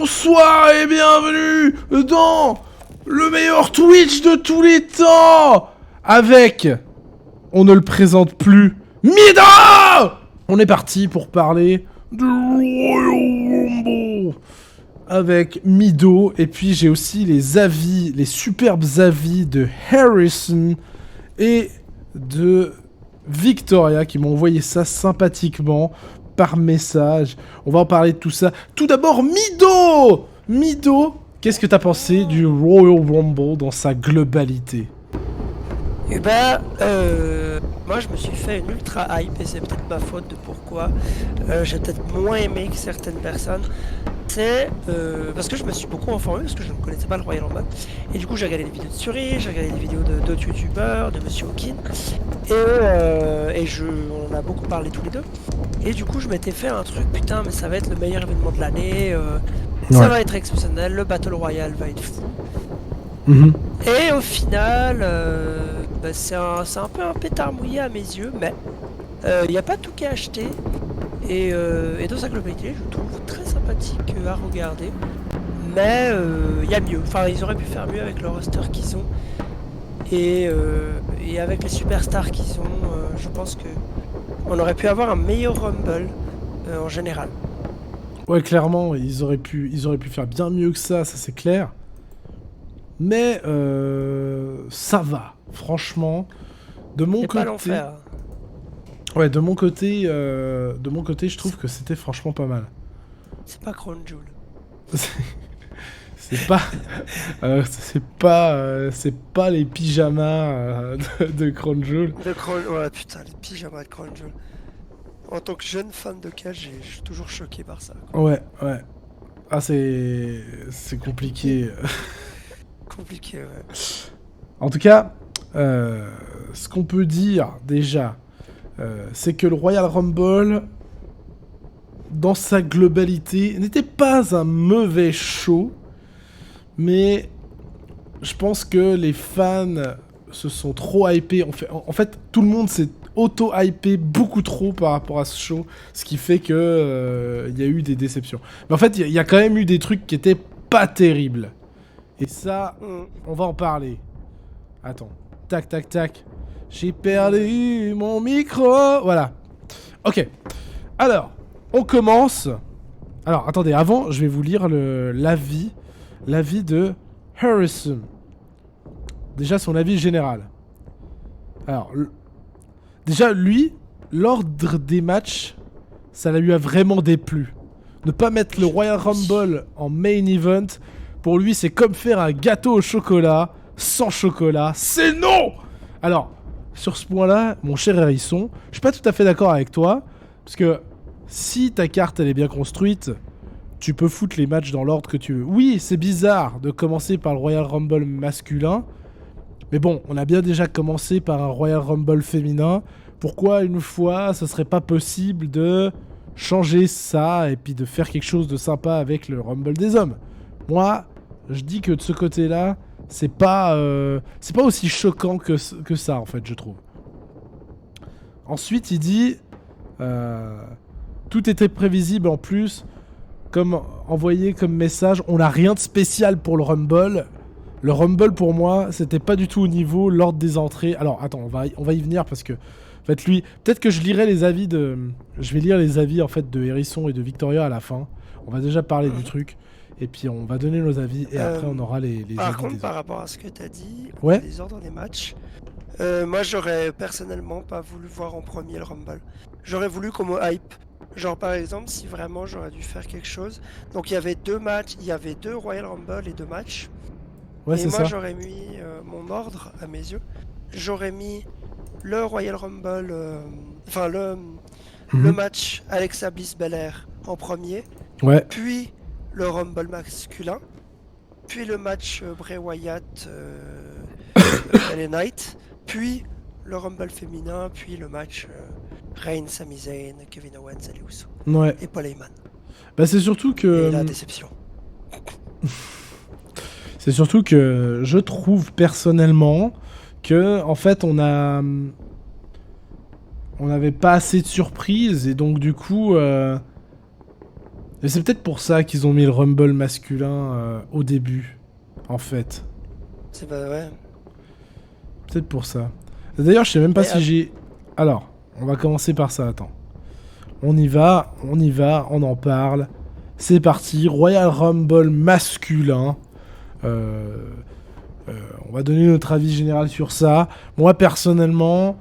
Bonsoir et bienvenue dans le meilleur Twitch de tous les temps avec, on ne le présente plus, Mido. On est parti pour parler du Royal Rumble avec Mido, et puis j'ai aussi les avis, les superbes avis de Harrison et de Victoria qui m'ont envoyé ça sympathiquement par message. On va en parler de tout ça. Tout d'abord, Mido! Mido, qu'est-ce que t'as pensé du Royal Rumble dans sa globalité? Eh ben, moi je me suis fait une ultra hype et c'est peut-être ma faute de pourquoi j'ai peut-être moins aimé que certaines personnes. C'est parce que je me suis beaucoup informé parce que je ne connaissais pas le Royal Rumble. Et du coup j'ai regardé les vidéos de Suri, j'ai regardé les vidéos d'autres youtubeurs, de Monsieur Hawkin. On en a beaucoup parlé tous les deux. Et du coup je m'étais fait un truc, putain mais ça va être le meilleur événement de l'année, ça va être exceptionnel, le Battle Royale va être fou. Et au final, c'est un peu un pétard mouillé à mes yeux, mais il n'y a pas tout qui est acheté. Et dans sa globalité, je trouve très sympathique à regarder. Mais il y a mieux. Enfin, ils auraient pu faire mieux avec le roster qu'ils ont. Et avec les superstars qu'ils ont, je pense que on aurait pu avoir un meilleur Rumble en général. Ouais, clairement, ils auraient pu faire bien mieux que ça c'est clair. Mais ça va, franchement. De mon côté, pas l'enfer. Ouais, de mon côté, je trouve que c'était franchement pas mal. C'est pas Crown Jewel. C'est pas les pyjamas de Crown Jewel. Ouais, putain, les pyjamas de Crown Jewel. En tant que jeune fan de catch, je suis toujours choqué par ça. Quoi. Ouais. Ah, c'est compliqué. Compliqué, ouais. En tout cas, ce qu'on peut dire déjà, c'est que le Royal Rumble, dans sa globalité, n'était pas un mauvais show, mais je pense que les fans se sont trop hypés. En fait, tout le monde s'est auto-hypé beaucoup trop par rapport à ce show, ce qui fait que y a eu des déceptions. Mais en fait, il y a quand même eu des trucs qui étaient pas terribles. Et ça, on va en parler. Attends. Tac. J'ai perdu mon micro. Voilà. Ok. Alors, on commence. Alors, attendez. Avant, je vais vous lire l'avis de Harrison. Déjà, son avis général. Alors, déjà, lui, l'ordre des matchs, ça lui a vraiment déplu. Ne pas mettre le Royal Rumble en main event, pour lui, c'est comme faire un gâteau au chocolat. Sans chocolat, c'est non. Alors, sur ce point-là, mon cher Hérisson, je suis pas tout à fait d'accord avec toi, parce que si ta carte elle est bien construite, tu peux foutre les matchs dans l'ordre que tu veux. Oui, c'est bizarre de commencer par le Royal Rumble masculin, mais bon, on a bien déjà commencé par un Royal Rumble féminin. Pourquoi une fois, ce serait pas possible de changer ça et puis de faire quelque chose de sympa avec le Rumble des hommes? Moi, je dis que de ce côté-là, c'est pas aussi choquant que ça, en fait, je trouve. Ensuite, il dit... tout était prévisible en plus, comme envoyé comme message, on n'a rien de spécial pour le Rumble. Le Rumble, pour moi, c'était pas du tout au niveau, l'ordre des entrées. Alors, attends, on va y venir parce que... En fait, lui... Peut-être que je lirai les avis de... Je vais lire les avis, en fait, de Hérisson et de Victoria à la fin. On va déjà parler du truc. Et puis on va donner nos avis et après on aura les par avis contre, des par autres. rapport à ce que tu as dit, Ouais. les ordres des matchs, moi j'aurais personnellement pas voulu voir en premier le Rumble. J'aurais voulu qu'on me hype. Genre par exemple, si vraiment j'aurais dû faire quelque chose. Donc il y avait 2 matchs, il y avait 2 Royal Rumble et 2 matchs. Ouais, et c'est moi ça. j'aurais mis mon ordre à mes yeux. J'aurais mis le Royal Rumble, le match Alexa Bliss Belair en premier. Ouais. Puis le Rumble masculin, puis le match Bray Wyatt LA Knight, puis le Rumble féminin, puis le match Reigns, Sami Zayn, Kevin Owens, Ali Uso Ouais. et Paul Heyman. Bah c'est surtout que... Et la déception. C'est surtout que je trouve personnellement que en fait on n'avait pas assez de surprises et donc du coup Et c'est peut-être pour ça qu'ils ont mis le Rumble masculin au début, en fait. C'est pas ouais. Peut-être pour ça. D'ailleurs, je sais même pas Mais si j'ai... Alors, on va commencer par ça, attends. On y va, on en parle. C'est parti, Royal Rumble masculin. On va donner notre avis général sur ça. Moi, personnellement,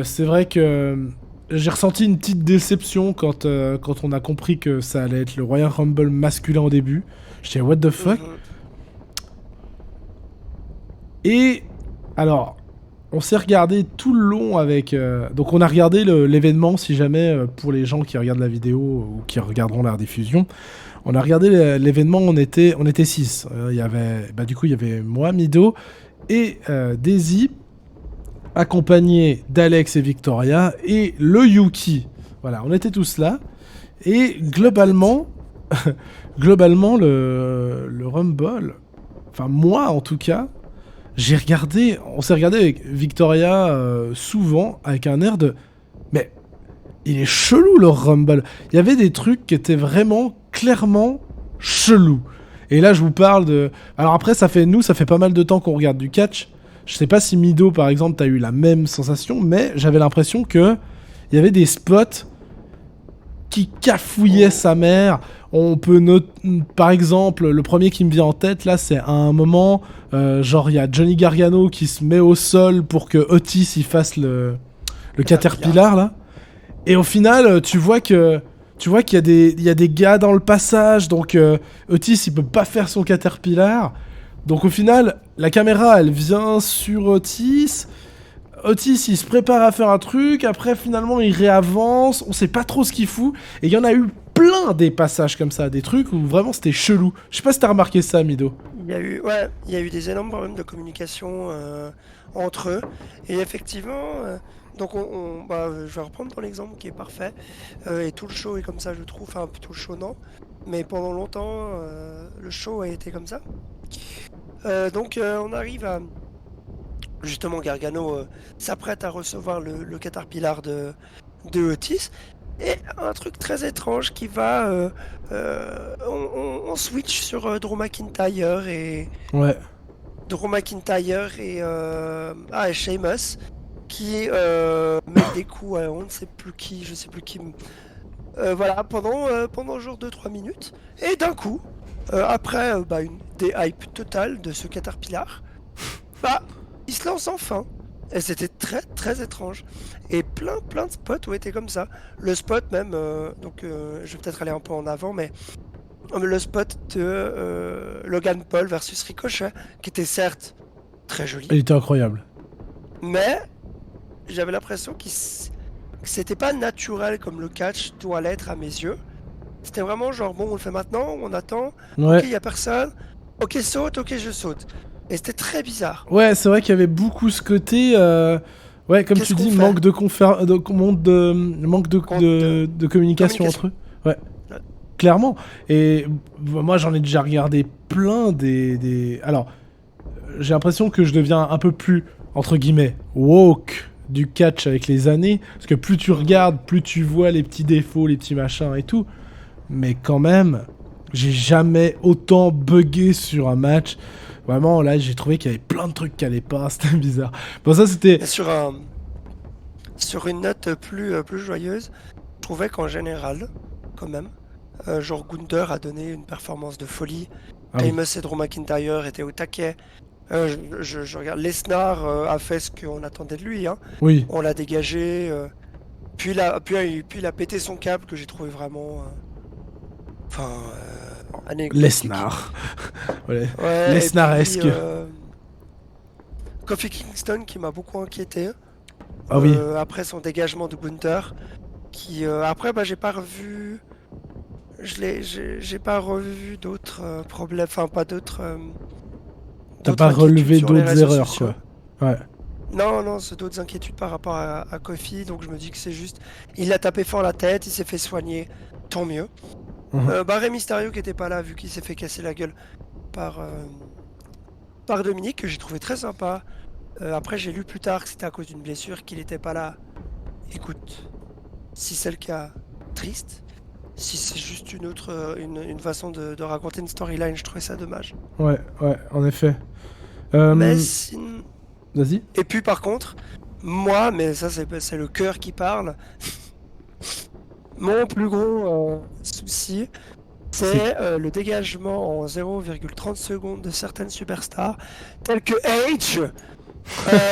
c'est vrai que j'ai ressenti une petite déception quand on a compris que ça allait être le Royal Rumble masculin au début. J'étais what the fuck. Et alors, on s'est regardé tout le long avec... donc on a regardé l'événement, si jamais, pour les gens qui regardent la vidéo ou qui regarderont la rediffusion. On a regardé l'événement, on était 6. Il y avait moi, Mido, et Daisy, accompagné d'Alex et Victoria, et le Yuki. Voilà, on était tous là. Et globalement, le Rumble, enfin moi en tout cas, on s'est regardé avec Victoria souvent avec un air de... Mais il est chelou le Rumble. Il y avait des trucs qui étaient vraiment clairement chelous. Et là je vous parle de... Alors après ça fait pas mal de temps qu'on regarde du catch. Je sais pas si Mido par exemple t'as eu la même sensation, mais j'avais l'impression que il y avait des spots qui cafouillait sa mère. On peut noter, par exemple, le premier qui me vient en tête, là, c'est à un moment, genre, il y a Johnny Gargano qui se met au sol pour que Otis il fasse le Caterpillar, là. Et au final, tu vois qu'il y a des gars dans le passage, donc Otis, il peut pas faire son Caterpillar. Donc au final, la caméra, elle vient sur Otis. Otis, il se prépare à faire un truc, après finalement il réavance, on sait pas trop ce qu'il fout, et il y en a eu plein des passages comme ça, des trucs où vraiment c'était chelou. Je sais pas si t'as remarqué ça, Mido. Il y a eu des énormes problèmes de communication entre eux, et effectivement, donc je vais reprendre ton exemple qui est parfait, et tout le show est comme ça, je trouve, enfin tout le show non, mais pendant longtemps, le show a été comme ça. Donc on arrive à... Justement, Gargano s'apprête à recevoir le Caterpillar de Otis. Et un truc très étrange qui va... on switch sur Drew McIntyre et... Ouais. Drew McIntyre et Sheamus qui met des coups à on ne sait plus qui, je sais plus qui... voilà, pendant genre 2-3 minutes. Et d'un coup, après une déhype totale de ce Caterpillar, il se lance enfin. Et c'était très très étrange. Et plein de spots ont été comme ça. Le spot même, je vais peut-être aller un peu en avant, mais le spot de Logan Paul versus Ricochet, qui était certes très joli. Il était incroyable. Mais j'avais l'impression que c'était pas naturel comme le catch doit l'être à mes yeux. C'était vraiment genre, bon, on le fait maintenant, on attend, Ouais. ok, il y a personne, ok, saute, ok, je saute. Et c'était très bizarre. Ouais, c'est vrai qu'il y avait beaucoup ce côté... Ouais, comme tu dis, manque de communication entre eux. Ouais. Clairement. Et moi, j'en ai déjà regardé plein des... Alors, j'ai l'impression que je deviens un peu plus, entre guillemets, woke du catch avec les années. Parce que plus tu regardes, plus tu vois les petits défauts, les petits machins et tout. Mais quand même, j'ai jamais autant bugué sur un match. Vraiment, là, j'ai trouvé qu'il y avait plein de trucs qui allaient pas. C'était bizarre. Bon, ça, c'était... Sur une note plus joyeuse, je trouvais qu'en général, quand même, genre Gunther a donné une performance de folie. Sheamus et Drew McIntyre étaient au taquet. Je regarde, Lesnar a fait ce qu'on attendait de lui. Hein. Oui. On l'a dégagé. Puis il a pété son câble que j'ai trouvé vraiment... Lesnar. Ouais, Lesnaresque. Kofi Kingston qui m'a beaucoup inquiété. Ah oui. Après son dégagement de Gunther. Qui après j'ai pas revu. J'ai pas revu d'autres problèmes. Enfin pas d'autres. T'as pas relevé d'autres erreurs sociaux. quoi. Ouais. Non, c'est d'autres inquiétudes par rapport à Kofi. Donc je me dis que c'est juste. Il a tapé fort la tête, il s'est fait soigner. Tant mieux. Rey Mysterio qui était pas là vu qu'il s'est fait casser la gueule par Dominique que j'ai trouvé très sympa. Après j'ai lu plus tard que c'était à cause d'une blessure qu'il était pas là. Écoute, si c'est le cas, triste. Si c'est juste une autre une façon de raconter une storyline, je trouvais ça dommage. Ouais, en effet. Mais Vas-y. Et puis par contre, moi, mais ça c'est le cœur qui parle, mon plus gros souci, c'est le dégagement en 0,30 secondes de certaines superstars, telles que H.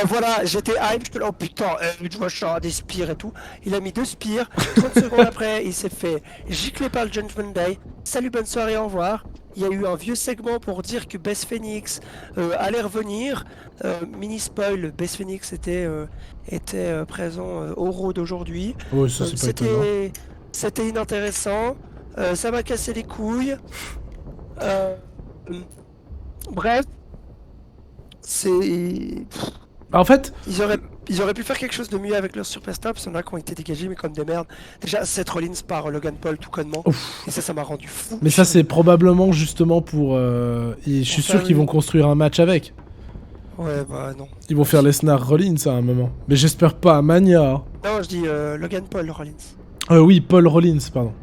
Voilà, j'étais hype, j'étais là, oh putain, je vois ça, des spires et tout. Il a mis 2 spires, 30 secondes après, il s'est fait gicler par le Judgment Day. Salut, bonne soirée, au revoir. Il y a eu un vieux segment pour dire que Bess Phoenix allait revenir. Mini spoil, Bess Phoenix était présent au Raw d'aujourd'hui. Ouais, ça c'est pas étonnant. C'était inintéressant. Ça m'a cassé les couilles. Bref, c'est. En fait, Ils auraient pu faire quelque chose de mieux avec leurs superstars, parce qu'il y en a qui ont été dégagés, mais comme des merdes. Déjà, Seth Rollins par Logan Paul, tout connement. ouf. Et ça m'a rendu fou. Mais ça c'est probablement justement pour... je suis sûr qu'ils vont construire un match avec. Ouais, bah non. Ils vont faire Lesnar Rollins à un moment. Mais j'espère pas à Mania. Non, je dis Logan Paul, Rollins. Oui, Paul Rollins, pardon.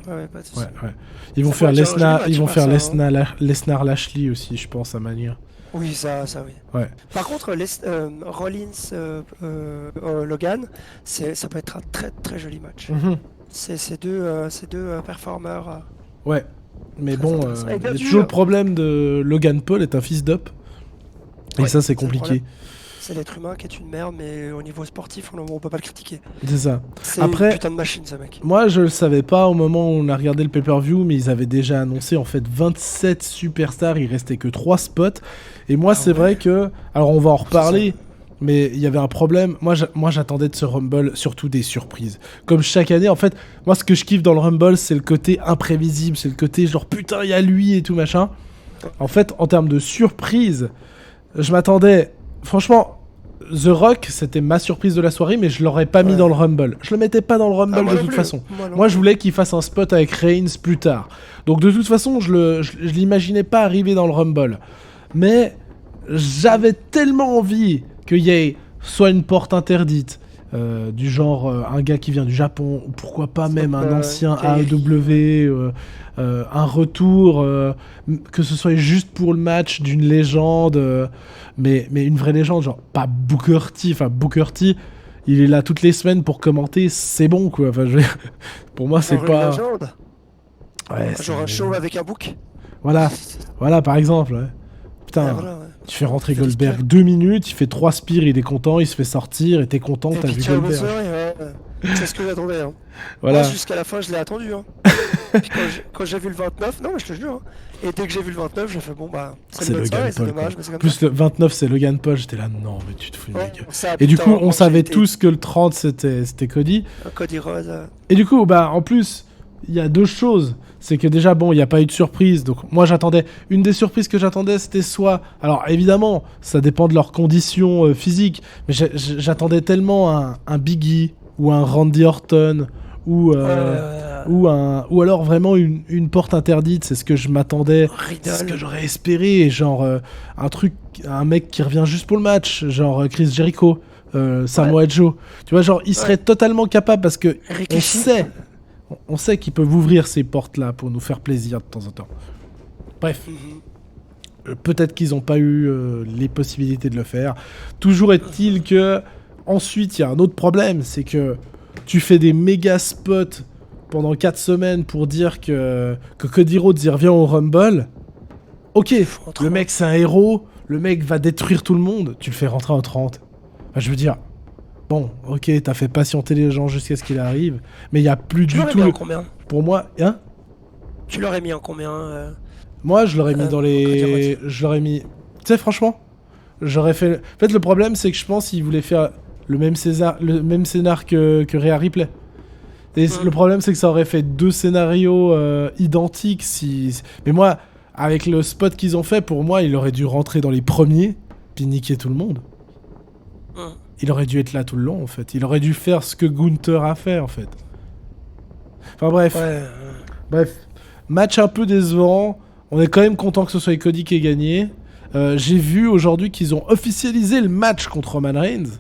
Ouais, pas de soucis. Ouais. Ils vont Ça faire va être un joli match, ils vont faire ça, Lesnar Lashley aussi, je pense, à Mania. Oui, ça oui. Ouais. Par contre, Rollins, Logan, ça peut être un très très joli match. Mhm. Ces deux performeurs. Ouais. Mais Très bon, intéressant. Et il y bien a sûr. toujours le problème de Logan Paul est un fils d'up. Et Ouais, ça c'est le compliqué. problème. C'est l'être humain qui est une merde, mais au niveau sportif, on peut pas le critiquer. C'est ça. C'est Après- une putain de machine, ce mec. Moi, je le savais pas au moment où on a regardé le pay-per-view, mais ils avaient déjà annoncé en fait 27 superstars, il restait que 3 spots. Et moi, c'est ouais. vrai que... Alors, on va en reparler, ça. mais il y avait un problème. Moi, j'attendais de ce Rumble surtout des surprises. Comme chaque année, en fait, moi, ce que je kiffe dans le Rumble, c'est le côté imprévisible, c'est le côté genre putain, il y a lui et tout machin. En fait, en termes de surprise, je m'attendais... Franchement... The Rock, c'était ma surprise de la soirée, mais je l'aurais pas mis Ouais. dans le Rumble. Je le mettais pas dans le Rumble moi de non toute plus. façon. non Moi, je plus. voulais qu'il fasse un spot avec Reigns plus tard. Donc, de toute façon, je l'imaginais pas arriver dans le Rumble. Mais j'avais tellement envie qu'il y ait soit une porte interdite, du genre un gars qui vient du Japon, ou pourquoi pas même un ancien AEW, un retour, que ce soit juste pour le match d'une légende, mais une vraie légende, genre pas Booker T. Enfin, Booker T, il est là toutes les semaines pour commenter, c'est bon quoi. Enfin, pour moi, c'est Genre pas. une légende. Ouais, Genre un show avec un book. Voilà, par exemple. Ouais. Putain, Ouais, voilà, ouais. tu fais rentrer Fais des Goldberg spires. 2 minutes, il fait 3 spires, il est content, il se fait sortir, et t'es content, Et t'as puis vu tu vas Goldberg. ouais. C'est ce que j'attendais. Hein. Voilà. Moi, jusqu'à la fin, je l'ai attendu. Hein. Puis quand j'ai vu le 29, non, mais je te jure. Hein. Et dès que j'ai vu le 29, j'ai fait bon, bah, C'est une bonne Logan soirée, c'est Paul. dommage, Quoi. mais c'est comme Plus ça. le 29, c'est Logan Paul. J'étais là, non, mais tu te fous de ma Ouais, gueule. ça, Et du putain, coup, on moi, savait j'ai été- tous que le 30, c'était Cody. Cody Rhodes. Et du coup, bah, en plus, il y a deux choses. C'est que déjà, bon, il n'y a pas eu de surprise. Donc, moi, j'attendais. Une des surprises que j'attendais, c'était soit. Alors, évidemment, ça dépend de leurs conditions physiques. Mais j'attendais tellement un Biggie ou un Randy Orton ou alors vraiment une porte interdite. C'est ce que je m'attendais. C'est ce que Riddle. j'aurais espéré. Genre, un mec qui revient juste pour le match. Genre Chris Jericho, Samoa Joe. Tu vois, genre, il serait totalement capable parce que on Rikishi. sait. On sait qu'ils peuvent ouvrir ces portes-là pour nous faire plaisir de temps en temps. Bref, Mhm. peut-être qu'ils n'ont pas eu les possibilités de le faire. Toujours est-il que ensuite il y a un autre problème, c'est que tu fais des méga spots pendant 4 semaines pour dire que Cody Rhodes y revient au Rumble. Ok, le mec c'est un héros, le mec va détruire tout le monde, tu le fais rentrer en 30. Enfin, je veux dire, bon, ok, t'as fait patienter les gens jusqu'à ce qu'il arrive, mais il y a plus Tu du l'aurais tout... mis en combien? Pour moi, hein? Tu l'aurais mis en combien Moi, je l'aurais mis dans Cody les... Rhodes. Je l'aurais mis... Tu sais, franchement, j'aurais fait... En fait, le problème, c'est que je pense qu'il voulait faire le même scénar que Rhea Ripley. Et le problème, c'est que ça aurait fait 2 scénarios identiques si... Mais moi, avec le spot qu'ils ont fait, pour moi, il aurait dû rentrer dans les premiers, puis niquer tout le monde. Il aurait dû être là tout le long, en fait. Il aurait dû faire ce que Gunther a fait, en fait. Enfin, bref. Bref. Match un peu décevant. On est quand même content que ce soit Cody qui ait gagné. J'ai vu aujourd'hui qu'ils ont officialisé le match contre Roman Reigns.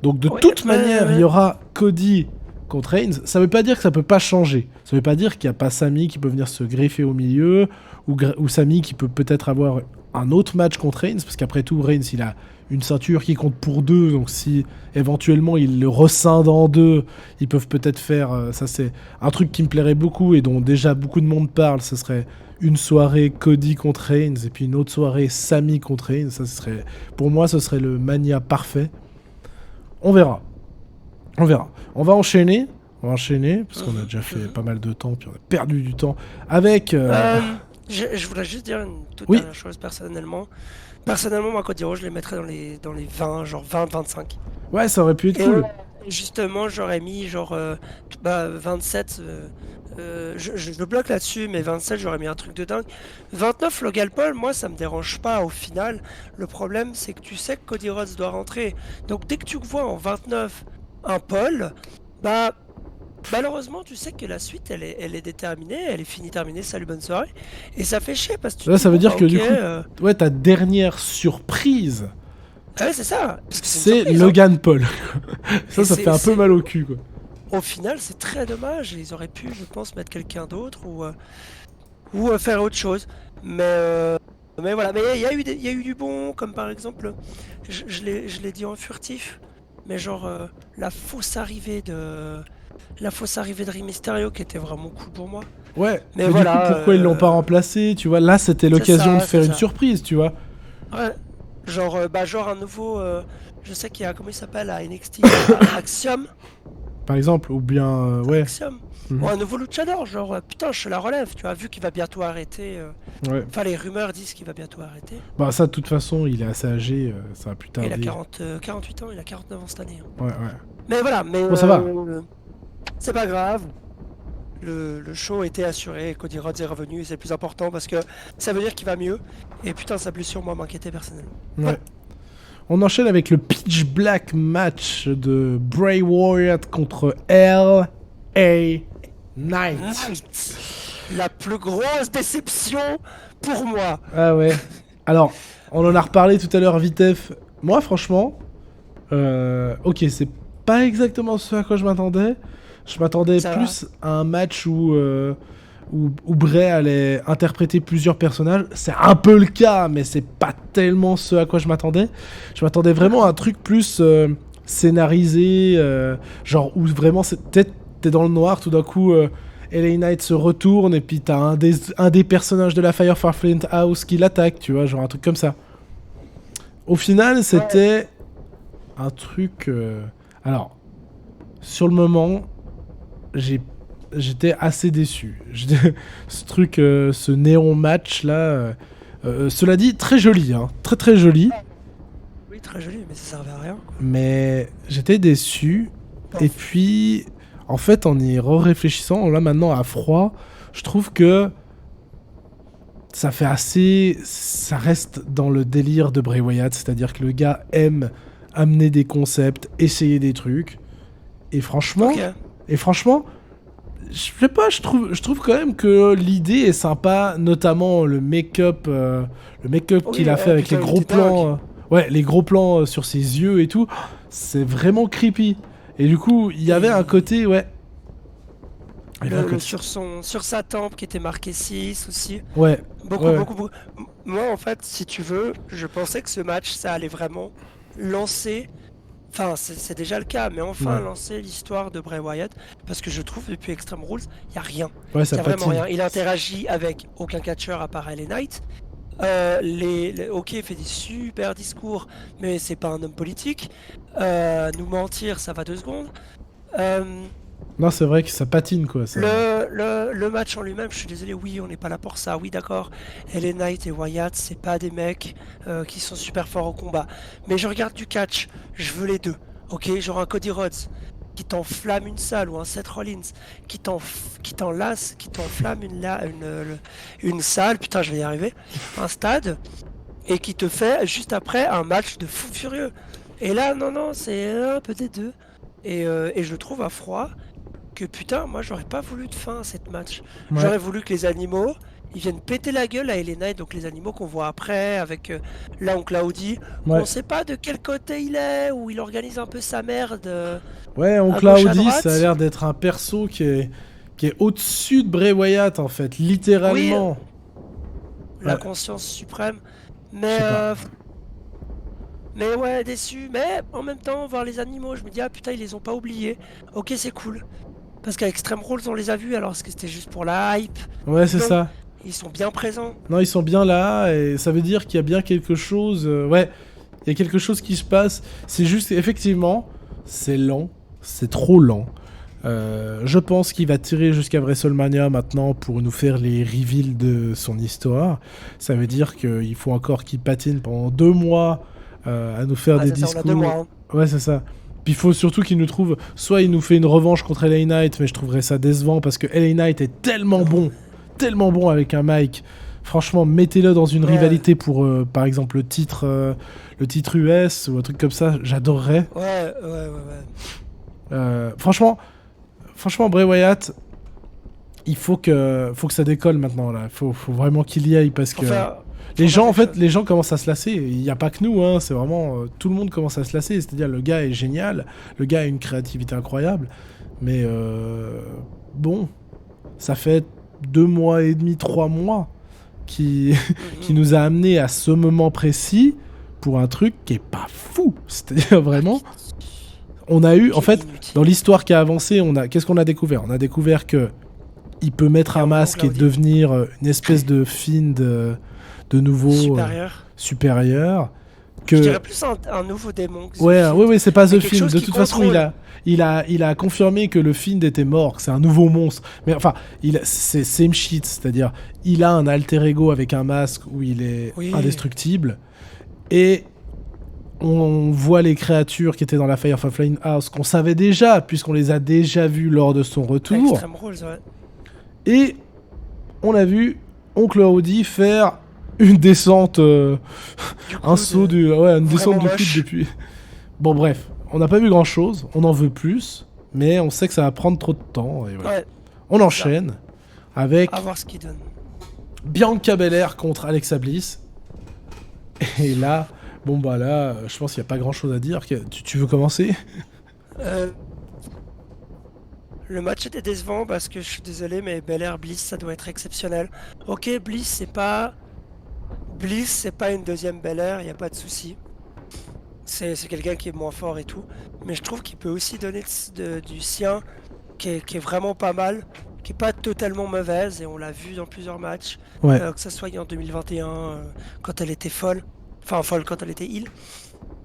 Donc de toute manière, il y aura Cody contre Reigns, ça veut pas dire que ça peut pas changer. Ça veut pas dire qu'il y a pas Sami qui peut venir se greffer au milieu, ou Sami qui peut peut-être avoir un autre match contre Reigns, parce qu'après tout, Reigns, il a une ceinture qui compte pour 2, donc si éventuellement il le rescinde en 2, ils peuvent peut-être faire, ça c'est un truc qui me plairait beaucoup et dont déjà beaucoup de monde parle, ce serait une soirée Cody contre Reigns et puis une autre soirée Sami contre Reigns, ça serait, pour moi ce serait le Mania parfait. On verra. On verra. On va enchaîner, parce qu'on a déjà fait pas mal de temps, puis on a perdu du temps, avec... Je voulais juste dire une toute dernière chose personnellement. Personnellement, moi, Cody Rhodes, je les mettrais dans les 20, genre 20-25. Ouais, ça aurait pu être cool. Justement, j'aurais mis genre 27. Je bloque là-dessus, mais 27, j'aurais mis un truc de dingue. 29, Logan Paul, moi, ça me dérange pas au final. Le problème, c'est que tu sais que Cody Rhodes doit rentrer. Donc, dès que tu vois en 29 un Paul, bah. Malheureusement, tu sais que la suite, elle est déterminée, elle est finie, terminée, salut, bonne soirée. Et ça fait chier parce que tu là, te ça dis, veut dire que ok, du coup, ouais, ta dernière surprise, ah ouais, c'est ça. Parce que c'est une surprise, Logan Paul. ça Et fait un peu mal au cul, quoi. Au final, c'est très dommage. Ils auraient pu, je pense, mettre quelqu'un d'autre ou faire autre chose. Mais voilà. Mais il y a eu du bon, comme par exemple, je l'ai dit en furtif, mais genre la fausse arrivée de Rey Mysterio qui était vraiment cool pour moi. Ouais, mais du voilà, coup, pourquoi ils l'ont pas remplacé, tu vois? Là, c'était l'occasion de faire une surprise, tu vois? Ouais, genre, genre un nouveau, je sais qu'il y a, comment il s'appelle à NXT, Axiom. Par exemple, ou bien, ouais. Axiom. Ou un nouveau luchador, genre, putain, je la relève, tu as vu qu'il va bientôt arrêter. Ouais. Enfin, les rumeurs disent qu'il va bientôt arrêter. Bah, ça, de toute façon, il est assez âgé, ça va plus tarder. Il a 48 ans, il a 49 ans cette année. Ouais. Mais voilà, bon, ça va. C'est pas grave. Le show était assuré, Cody Rhodes est revenu, c'est le plus important parce que ça veut dire qu'il va mieux. Et putain, sa blessure, moi, m'inquiétait personnellement. Ouais. On enchaîne avec le Pitch Black match de Bray Wyatt contre LA Knight. La plus grosse déception pour moi. Ah ouais. Alors, on en a reparlé tout à l'heure, Vitef. Moi, franchement, ok, c'est pas exactement ce à quoi je m'attendais. Je m'attendais plus à un match où Bray allait interpréter plusieurs personnages. C'est un peu le cas, mais c'est pas tellement ce à quoi je m'attendais. Je m'attendais vraiment à un truc plus scénarisé, genre où vraiment peut-être t'es dans le noir, tout d'un coup LA Knight se retourne et puis t'as un des personnages de la Firefly Flint House qui l'attaque, tu vois, genre un truc comme ça. Au final, c'était un truc... Alors, sur le moment, j'étais assez déçu. Ce truc, ce néon match là, cela dit, très joli, hein, très très joli. Oui, très joli, mais ça servait à rien, quoi. Mais j'étais déçu. Et puis, en fait, en y réfléchissant, là maintenant à froid, je trouve que ça fait assez, ça reste dans le délire de Bray Wyatt, c'est-à-dire que le gars aime amener des concepts, essayer des trucs. Et franchement, je sais pas, je trouve quand même que l'idée est sympa, notamment le make-up qu'il a fait avec les gros plans, les gros plans sur ses yeux et tout, c'est vraiment creepy. Et du coup, il y avait un côté, sur sa tempe qui était marqué 6 aussi. Ouais. Beaucoup. Moi, en fait, si tu veux, je pensais que ce match, ça allait vraiment lancer... Enfin, c'est déjà le cas, mais enfin lancer l'histoire de Bray Wyatt, parce que je trouve depuis Extreme Rules, il n'y a rien. Ouais, ça y a vraiment rien. Il interagit avec aucun catcheur à part LA Knight. Ok, il fait des super discours, mais c'est pas un homme politique. Nous mentir, ça va 2 secondes. Non, c'est vrai que ça patine, quoi. Ça... Le match en lui-même, je suis désolé, oui, on n'est pas là pour ça, oui, d'accord. LA Knight et Wyatt, c'est pas des mecs qui sont super forts au combat. Mais je regarde du catch, je veux les deux. Ok, genre un Cody Rhodes qui t'enflamme une salle ou un Seth Rollins qui t'enlace, qui t'enflamme une salle, putain, je vais y arriver, un stade, et qui te fait juste après un match de fou furieux. Et là, non, c'est un peu des deux. Et je trouve à froid que putain, moi j'aurais pas voulu de fin à cette match. J'aurais voulu que les animaux ils viennent péter la gueule à LA Knight, donc les animaux qu'on voit après, avec l'oncle Audi. Ouais. On sait pas de quel côté il est, où il organise un peu sa merde. Ouais, À Oncle gauche, à Audi, droite. ça a l'air d'être un perso qui est au-dessus de Bray Wyatt, en fait, Oui, littéralement. la Ouais, conscience suprême. je Mais, sais pas. mais ouais, déçu. Mais en même temps, voir les animaux, je me dis, ah putain, ils les ont pas oubliés. Ok, c'est cool. Parce qu'à Extreme Rules, on les a vus, alors est-ce que c'était juste pour la hype? Ouais, c'est Non, ça. ils sont bien présents. Non, ils sont bien là, et ça veut dire qu'il y a bien quelque chose... ouais, il y a quelque chose qui se passe. C'est juste, effectivement, c'est lent. C'est trop lent. Je pense qu'il va tirer jusqu'à WrestleMania maintenant pour nous faire les reveals de son histoire. Ça veut dire qu'il faut encore qu'il patine pendant 2 mois à nous faire Ah, des c'est ça, on a 2 discours. mois. Hein. Ouais, c'est ça. Puis il faut surtout qu'il nous trouve... Soit il nous fait une revanche contre LA Knight, mais je trouverais ça décevant parce que LA Knight est tellement bon avec un mic. Franchement, mettez-le dans une Ouais. rivalité pour, par exemple, le titre US ou un truc comme ça. J'adorerais. Ouais. Franchement, Bray Wyatt, il faut que ça décolle maintenant là. Faut vraiment qu'il y aille parce Faut que faire- les faut gens faire en fait, quelque les gens commencent à se lasser. Il n'y a pas que nous, hein. C'est vraiment tout le monde commence à se lasser. C'est-à-dire le gars est génial, le gars a une créativité incroyable, mais bon, ça fait 2 mois et demi, 3 mois qui qui nous a amené à ce moment précis pour un truc qui est pas fou. C'est-à-dire vraiment. On a eu, en fait, inutile. dans l'histoire qui a avancé, qu'est-ce qu'on a découvert? On a découvert que il peut mettre un masque et devenir une espèce de Fiend de nouveau supérieur. Je dirais plus un nouveau démon. Que Ouais, Fiend. ouais, c'est pas Mais The quelque Fiend. chose De qui toute façon, contrôle. il a confirmé que le Fiend était mort, que c'est un nouveau monstre. Mais enfin, c'est same shit, c'est-à-dire, il a un alter ego avec un masque où il est indestructible. Et on voit les créatures qui étaient dans la Firefly Flying House qu'on savait déjà, puisqu'on les a déjà vues lors de son retour. Extreme Rules, ouais. Et on a vu Oncle Audi faire une descente, un saut une descente du coude depuis. Bon, bref, on n'a pas vu grand chose, on en veut plus, mais on sait que ça va prendre trop de temps. Et voilà. Ouais, on enchaîne avec à voir ce qu'il donne. Bianca Belair contre Alexa Bliss. Et là, bon bah là, je pense qu'il n'y a pas grand chose à dire. Tu veux commencer? Le match était décevant parce que je suis désolé, mais Belair Bliss, ça doit être exceptionnel. Ok, Bliss, c'est pas une deuxième Belair, il y a pas de souci. C'est quelqu'un qui est moins fort et tout, mais je trouve qu'il peut aussi donner du sien qui est vraiment pas mal, qui est pas totalement mauvaise et on l'a vu dans plusieurs matchs, Ouais. que ça soit en 2021 quand elle était folle, enfin folle quand elle était heal.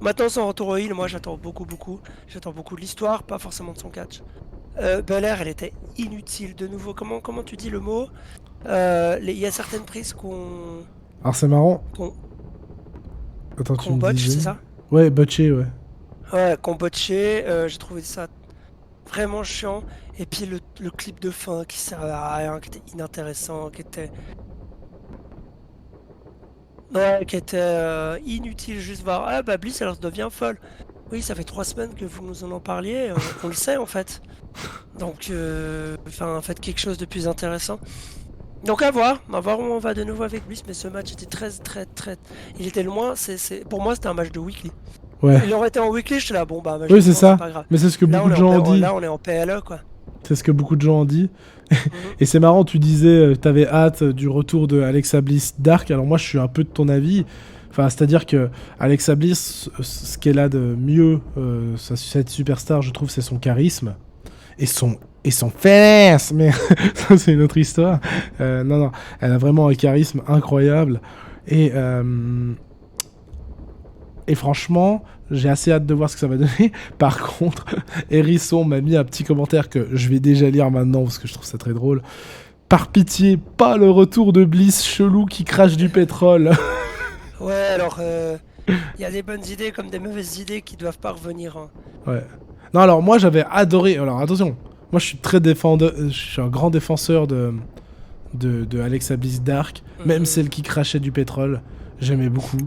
Maintenant son retour au heal, moi j'attends beaucoup de l'histoire, pas forcément de son catch. Belair, elle était inutile de nouveau. Comment tu dis le mot? Il y a certaines prises Alors c'est marrant. qu'on Attends, tu qu'on me botch, disais. c'est ça? Ouais, botché, ouais. Ouais, qu'on botché. J'ai trouvé ça vraiment chiant. Et puis le clip de fin qui servait à rien, qui était inintéressant, qui était inutile. Juste voir, ah bah Bliss, elle devient folle. Oui, ça fait 3 semaines que vous nous en parliez. On le sait en fait. Donc, faites quelque chose de plus intéressant. Donc à voir où on va de nouveau avec Bliss, mais ce match était très. Il était loin, pour moi c'était un match de weekly. Ouais. Il aurait été en weekly, j'étais là, bon bah, Oui, c'est ça. pas grave. Mais c'est ce que Là, beaucoup de gens ont dit. Là on est en PLE quoi. C'est ce que beaucoup de gens ont dit. Et c'est marrant, tu disais que t'avais hâte du retour de Alexa Bliss Dark. Alors moi, je suis un peu de ton avis. Enfin, c'est-à-dire que Alexa Bliss, ce qu'elle a de mieux, cette superstar, je trouve, c'est son charisme et son finesse. Mais ça, c'est une autre histoire. Non, elle a vraiment un charisme incroyable. Et franchement, j'ai assez hâte de voir ce que ça va donner. Par contre, Hérisson m'a mis un petit commentaire que je vais déjà lire maintenant parce que je trouve ça très drôle. Par pitié, pas le retour de Bliss chelou qui crache du pétrole. Ouais, alors, il y a des bonnes idées comme des mauvaises idées qui doivent pas revenir. Hein. Ouais. Non, alors moi j'avais adoré. Alors attention, moi je suis je suis un grand défenseur de Alexa Bliss Dark, même celle qui crachait du pétrole. J'aimais beaucoup.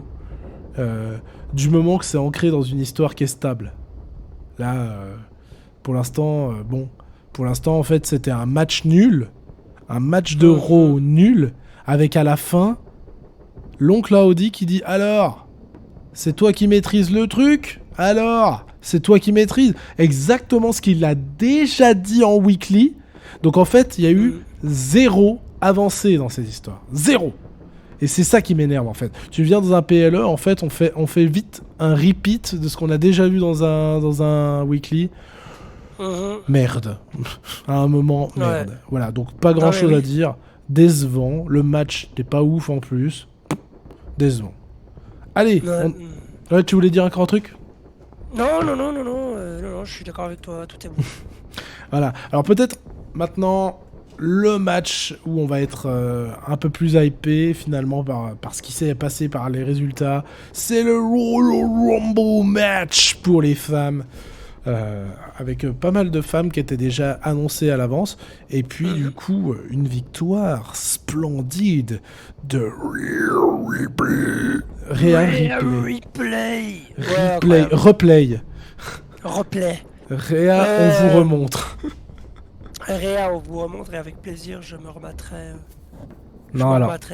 Du moment que c'est ancré dans une histoire qui est stable. Là, pour l'instant, en fait, c'était un match nul, un match d'Euro nul, avec à la fin l'oncle Audi qui dit alors, c'est toi qui maîtrises le truc? Alors, c'est toi qui maîtrises exactement ce qu'il a déjà dit en weekly. Donc en fait, il y a eu 0 avancée dans cette histoire. 0. Et c'est ça qui m'énerve en fait. Tu viens dans un PLE, en fait, on fait vite un repeat de ce qu'on a déjà vu dans un weekly. Merde. À un moment, merde. Voilà, donc pas grand chose à dire. Décevant. Le match n'était pas ouf en plus. Décevant. Allez, ouais, tu voulais dire encore un truc? Non, je suis d'accord avec toi, tout est bon. Voilà. Alors peut-être maintenant le match où on va être un peu plus hypé finalement par ce qui s'est passé, par les résultats, c'est le Royal Rumble match pour les femmes. Avec pas mal de femmes qui étaient déjà annoncées à l'avance, et puis du coup une victoire splendide de Replay. Réa, on vous remontre. Réa, on vous remontre, et avec plaisir je me remettrai.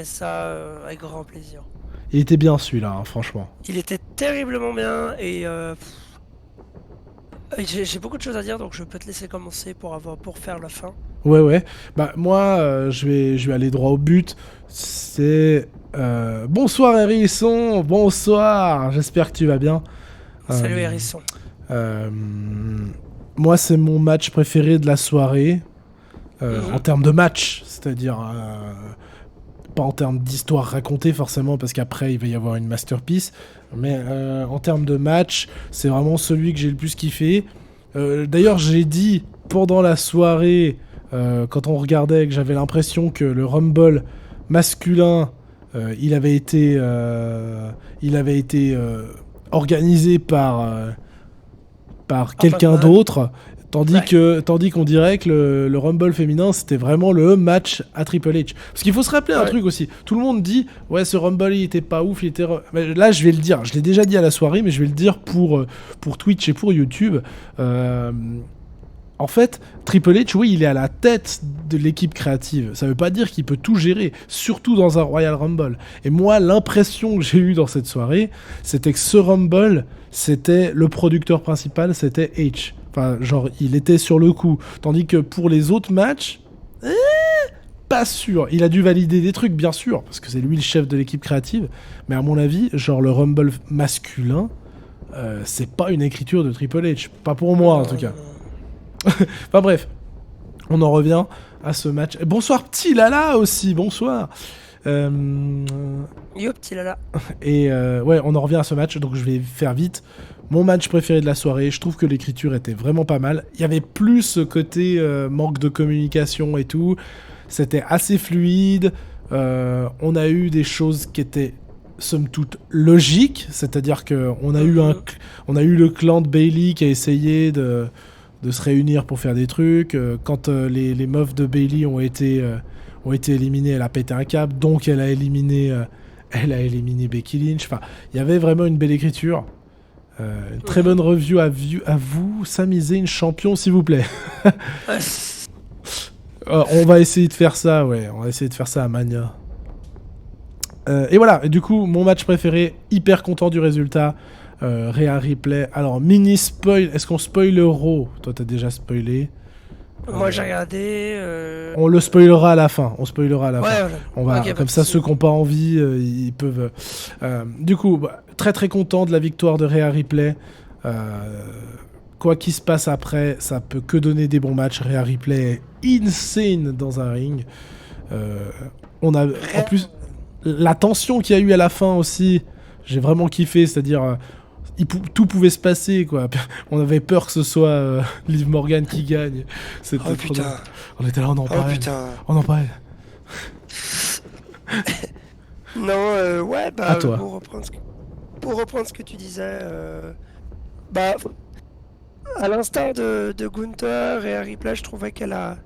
Ça avec grand plaisir. Il était bien celui-là, hein, franchement. Il était terriblement bien, et j'ai beaucoup de choses à dire, donc je peux te laisser commencer pour faire la fin. Ouais. Bah moi, je vais aller droit au but. C'est bonsoir Hérisson, bonsoir. J'espère que tu vas bien. Salut Hérisson. Moi, c'est mon match préféré de la soirée en termes de match, c'est-à-dire pas en termes d'histoire racontée forcément, parce qu'après il va y avoir une masterpiece, mais en termes de match, c'est vraiment celui que j'ai le plus kiffé. D'ailleurs, j'ai dit pendant la soirée, quand on regardait, que j'avais l'impression que le Rumble masculin, il avait été organisé par quelqu'un d'autre. Tandis qu'on dirait que le Rumble féminin, c'était vraiment le match à Triple H. Parce qu'il faut se rappeler un truc aussi. Tout le monde dit, ouais, ce Rumble, il était pas ouf, Mais là, je vais le dire. Je l'ai déjà dit à la soirée, mais je vais le dire pour Twitch et pour YouTube. En fait, Triple H, oui, il est à la tête de l'équipe créative. Ça veut pas dire qu'il peut tout gérer, surtout dans un Royal Rumble. Et moi, l'impression que j'ai eue dans cette soirée, c'était que ce Rumble, c'était le producteur principal, c'était H. Enfin, genre, il était sur le coup. Tandis que pour les autres matchs, pas sûr. Il a dû valider des trucs, bien sûr, parce que c'est lui le chef de l'équipe créative. Mais à mon avis, genre, le Rumble masculin, c'est pas une écriture de Triple H. Pas pour moi, en tout cas. Enfin bref, on en revient à ce match. Bonsoir Petit Lala aussi, bonsoir. Yo Petit Lala. Et ouais, on en revient à ce match, donc je vais faire vite. Mon match préféré de la soirée, je trouve que l'écriture était vraiment pas mal. Il y avait plus ce côté manque de communication et tout. C'était assez fluide. On a eu des choses qui étaient somme toute logiques, c'est-à-dire qu'on a eu le clan de Bayley qui a essayé de se réunir pour faire des trucs. Quand les meufs de Bayley ont été éliminées, elle a pété un câble, donc elle a éliminé Becky Lynch. Enfin, il y avait vraiment une belle écriture. Une très bonne review à vous. Samiser une champion, s'il vous plaît. On va essayer de faire ça, ouais. On va essayer de faire ça à Mania. Et voilà, et du coup, mon match préféré, hyper content du résultat. Réa Replay. Alors, mini spoil. Est-ce qu'on spoil le Raw? Toi, t'as déjà spoilé. Moi, j'ai regardé. On le spoilera à la fin. On spoilera à la fin. Voilà. On va, okay, comme ça, ceux qui n'ont pas envie, ils peuvent. Du coup, très très content de la victoire de Réa Replay. Quoi qu'il se passe après, ça peut que donner des bons matchs. Réa Replay est insane dans un ring. On a en plus la tension qu'il y a eu à la fin aussi. J'ai vraiment kiffé, c'est-à-dire tout pouvait se passer, quoi. On avait peur que ce soit Liv Morgan qui gagne. C'était trop drôle. On était là, on en parlait. On en parlait. Non, ouais, bah, à toi. Pour reprendre ce que tu disais, bah, à l'instar de Gunther et Harry Play, je trouvais qu'elle a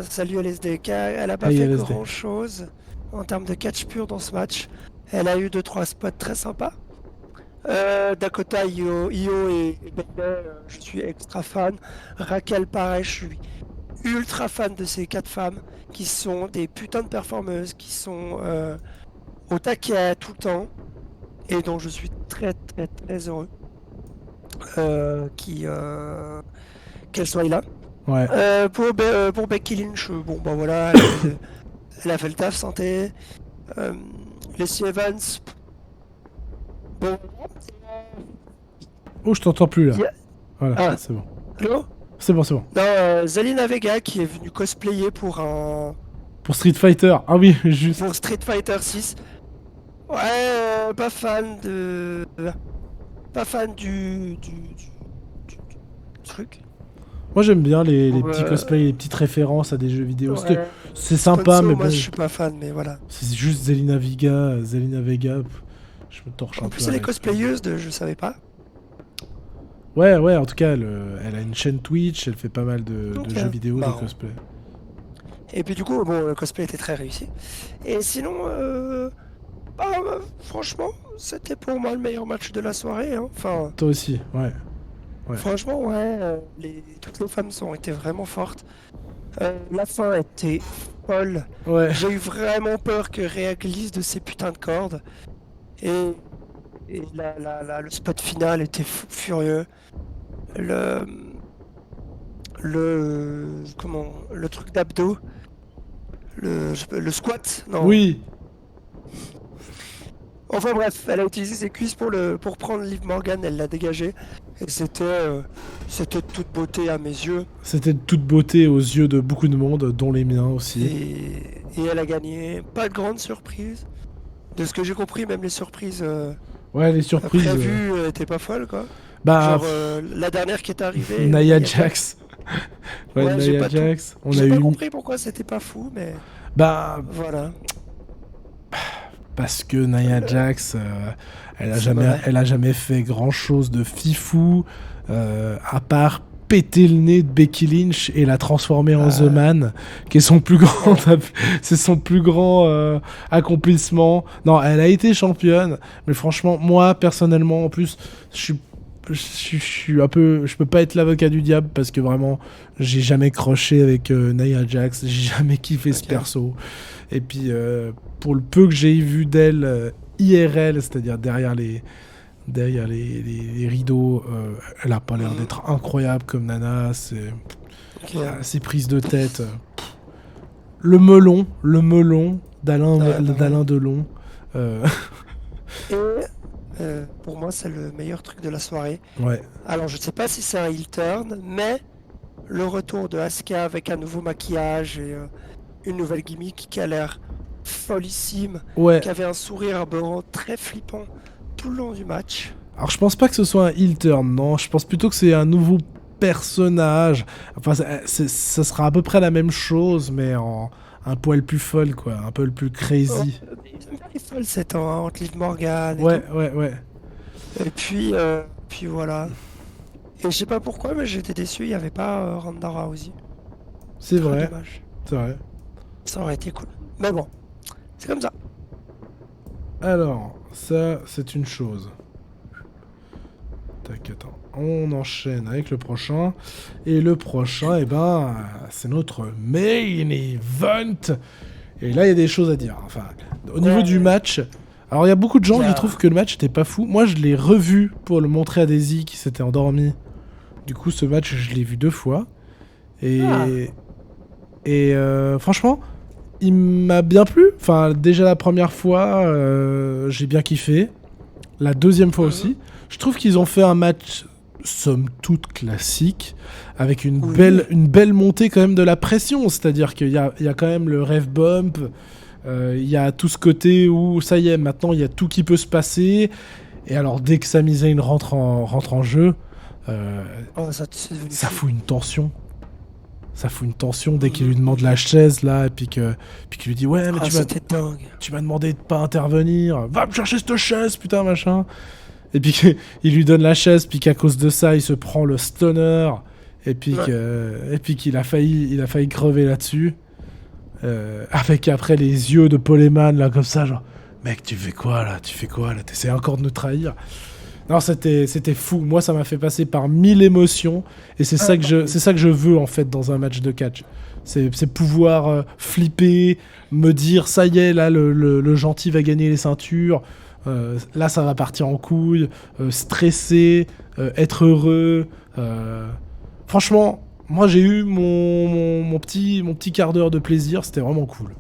salué LSDK, elle a pas fait grand chose en termes de catch pur dans ce match. Elle a eu 2-3 spots très sympas. Dakota, Io et Bayley, je suis extra fan. Raquel, pareil, je suis ultra fan de ces 4 femmes. qui sont des putains de performeuses, qui sont au taquet tout le temps, et dont je suis très très très heureux qu'elle soit là. Ouais. Pour Becky Lynch, bon bah voilà, elle a fait le taf santé. Lacey Evans, bon. Oh, je t'entends plus là. Yeah. Voilà, Ah. c'est bon. Allô? C'est bon, c'est bon. Non, Zelina Vega qui est venue cosplayer pour Street Fighter. Ah oui, juste. pour Street Fighter 6. Ouais, pas fan du truc. Moi j'aime bien les Pour, petits cosplays, les petites références à des jeux vidéo. Parce que Ouais. c'est sympa, Sponsor, mais moi bon. je suis pas fan, mais voilà. C'est juste Zelina Vega. Je me torche un En peu. plus, elle est avec. cosplayeuse je savais pas. Ouais, en tout cas, elle a une chaîne Twitch, elle fait pas mal de Ok. jeux vidéo, de Marrant. cosplay. Et puis du coup, bon, le cosplay était très réussi. Et sinon, franchement, c'était pour moi le meilleur match de la soirée. Hein. Enfin, Toi aussi, ouais. Ouais. franchement, ouais, toutes les femmes ont été vraiment fortes. La fin était folle. Ouais. J'ai eu vraiment peur que Rhea glisse de ses putains de cordes. Et le spot final était furieux. Le truc d'abdos. Le squat, non. Oui. Enfin bref, elle a utilisé ses cuisses pour prendre Liv Morgan, elle l'a dégagé. Et c'était de toute beauté à mes yeux. C'était de toute beauté aux yeux de beaucoup de monde, dont les miens aussi. Et elle a gagné. Pas de grande surprise. De ce que j'ai compris, même les surprises Ouais, les surprises. prévues étaient pas folles, quoi. Bah, Genre la dernière qui est arrivée. Nia Jax. Ouais, j'ai Nia pas Jax. On a J'ai pas eu. compris pourquoi c'était pas fou, mais Bah, voilà. parce que Nia Jax, C'est vrai. elle a jamais fait grand chose de fifou, à part péter le nez de Becky Lynch et la transformer en The Man, qui est son plus grand, c'est son plus grand accomplissement. Non, elle a été championne, mais franchement, moi personnellement, en plus, je suis un peu, je peux pas être l'avocat du diable parce que vraiment, j'ai jamais croché avec Nia Jax, j'ai jamais kiffé ce Ok. perso. Et puis, pour le peu que j'ai vu d'elle IRL, c'est-à-dire derrière les rideaux, elle a pas l'air d'être incroyable comme Nana. Ok. Ses prises de tête. Le melon d'Alain Ouais. d'Alain Delon. Et pour moi, c'est le meilleur truc de la soirée. Ouais. Alors, je sais pas si c'est un heel turn, mais le retour de Asuka avec un nouveau maquillage et une nouvelle gimmick qui a l'air follissime, Ouais. qui avait un sourire aberrant très flippant tout le long du match. Alors je pense pas que ce soit un heel turn, non. Je pense plutôt que c'est un nouveau personnage. Enfin, ça sera à peu près la même chose, mais en un poil plus folle, quoi. Un peu le plus crazy. Ils sont bien les folles ces temps, hein, entre Liv Morgan et Ouais, tout. ouais. Et puis voilà. Et je sais pas pourquoi, mais j'étais déçu, il n'y avait pas Ronda Rousey. C'est Très vrai. dommage. C'est vrai. Ça aurait été cool. Mais bon, c'est comme ça. Alors, ça, c'est une chose. Tac, attends. On enchaîne avec le prochain. Et le prochain, eh ben, c'est notre main event. Et là, il y a des choses à dire. Enfin, au niveau du match... Alors, il y a beaucoup de gens qui trouvent que le match n'était pas fou. Moi, je l'ai revu pour le montrer à Daisy qui s'était endormie. Du coup, ce match, je l'ai vu 2 fois. Et... franchement... Il m'a bien plu. Enfin, déjà la première fois, j'ai bien kiffé. La deuxième fois aussi. Je trouve qu'ils ont fait un match, somme toute, classique, avec une belle montée quand même de la pression. C'est-à-dire qu'il y a quand même le ref bump. Il y a tout ce côté où, ça y est, maintenant, il y a tout qui peut se passer. Et alors, dès que Sami Zayn rentre en jeu, ça fout une tension. Ça fout une tension dès qu'il lui demande la chaise là et puis qu'il lui dit ouais mais tu m'as demandé de pas intervenir, va me chercher cette chaise putain machin, et puis qu'il lui donne la chaise puis qu'à cause de ça il se prend le stunner et puis qu'il a failli crever là-dessus, avec après les yeux de Paul Heyman là comme ça genre mec tu fais quoi là t'essaies encore de nous trahir. Non, c'était fou. Moi, ça m'a fait passer par 1000 émotions. Et c'est ça que je veux, en fait, dans un match de catch. C'est pouvoir flipper, me dire, ça y est, là, le gentil va gagner les ceintures. Là, ça va partir en couille. Stresser, être heureux. Franchement, moi, j'ai eu mon petit quart d'heure de plaisir. C'était vraiment cool.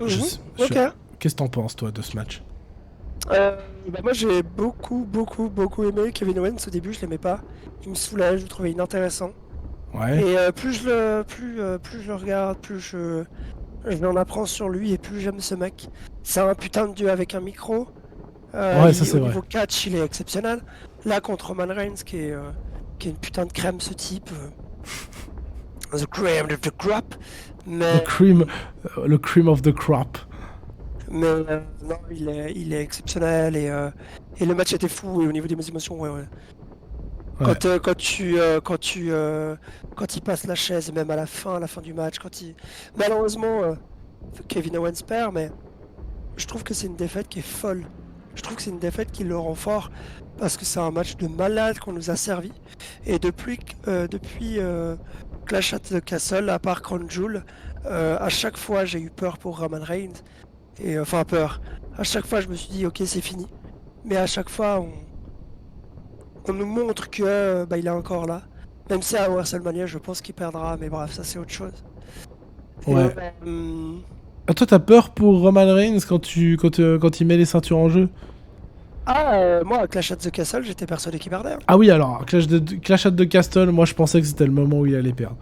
Ok. Qu'est-ce que t'en penses, toi, de ce match? Moi j'ai beaucoup aimé Kevin Owens. Au début je l'aimais pas, il me saoulait, je le trouvais inintéressant. Ouais. Et plus je le regarde, je en apprends sur lui et plus j'aime ce mec. C'est un putain de dieu avec un micro. Ouais, ça c'est Au vrai. niveau catch il est exceptionnel. Là contre Roman Reigns qui est une putain de crème ce type. The cream of the crop. Mais, Le cream of the crop. mais non, il est exceptionnel et le match était fou et au niveau des émotions, ouais. Ouais. Quand il passe la chaise, même à la fin du match, malheureusement, Kevin Owens perd, mais je trouve que c'est une défaite qui est folle. Je trouve que c'est une défaite qui le rend fort parce que c'est un match de malade qu'on nous a servi. Et depuis Clash at the Castle, à part Crown Jewel, à chaque fois j'ai eu peur pour Roman Reigns. Et enfin peur. À chaque fois je me suis dit ok c'est fini. Mais à chaque fois on nous montre que il est encore là. Même si à WrestleMania, je pense qu'il perdra, mais bref, ça c'est autre chose. Ouais. Et, Toi, t'as peur pour Roman Reigns quand il met les ceintures en jeu? moi, à Clash at the Castle, j'étais persuadé qu'il perdait. Ah oui, alors, Clash at the Castle, moi je pensais que c'était le moment où il allait perdre.